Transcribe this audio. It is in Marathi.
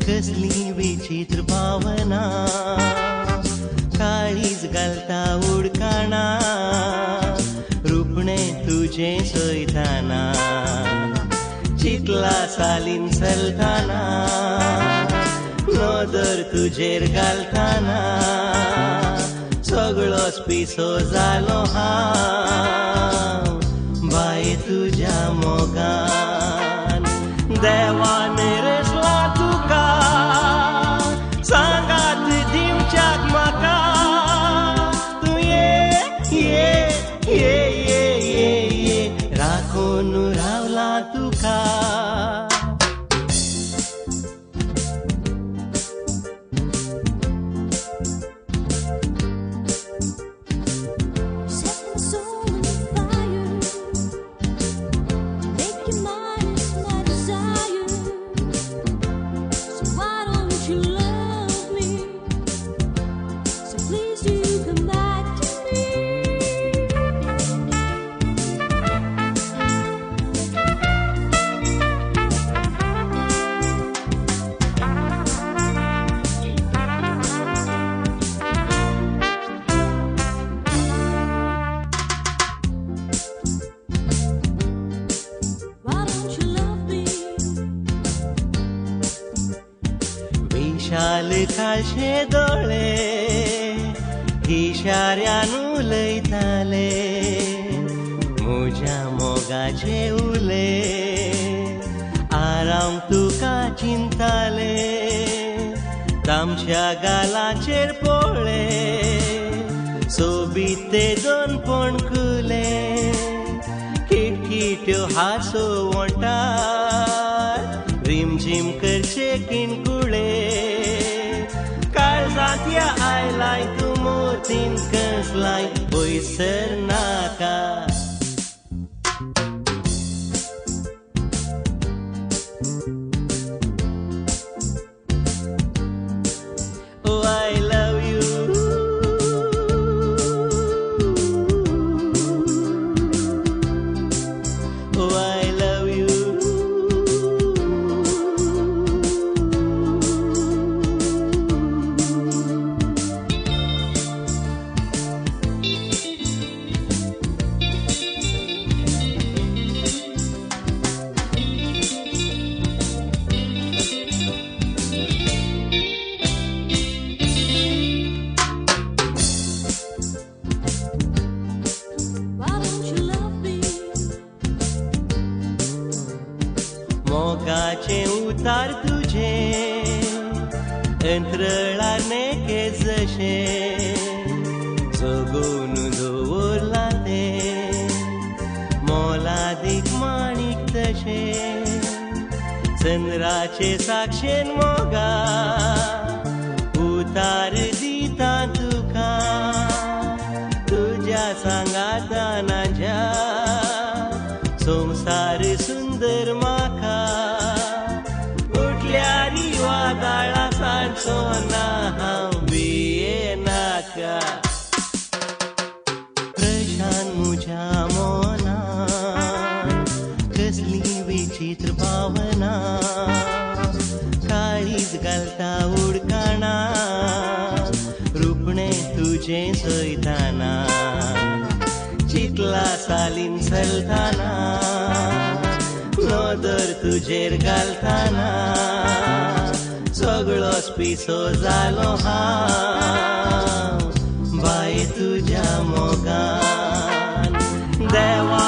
कसली विचित्र भावना काळीज घालता उडकाणा रुपणे तुझे सोयताना चितला सालीन चलताना नदर तुजेर घालताना सगळोच पिसो जालो हांव बाये तुज्या मोगान देवान रेसला तुका सांगात दिवच्याक म्हाका तूं ये राखून रावला तुका विशाल खालशे दोळे इशाऱ्यान उलयताले म्हज्या मोगाचे उले आराम तुका चिंताले तामच्या गालाचेर पोळे सोबीत ते दोन पणकुले किटकिट्यो हांसो वोंटार रिमझिम करचे किणकुळे काळजांतया आयलाय तूं मोतीन कसलाय पयसर नाका Oh, I love you. Oh, I love you. मोगाचे उतार तुझे अंतरळाने के जशे जगून दवरला ते मोलादीक माणिक तशे चंद्राचे साक्षेन मोगा उतार दिता तुका तुझ्या सांगातानाच्या संसार सुंदर म्हाका उठल्यारी वादळा सांचो ना हांव भिये नाका प्रशांत म्हज्या मोनान कसली विचित्र भावना काळीज घालता उडकाणा रुपणे तुजें सोयताना चितला सालीन चलताना नदर तुजेर घालताना सगळोच पिसो जालो हांव बाये तुज्या मोगान देवा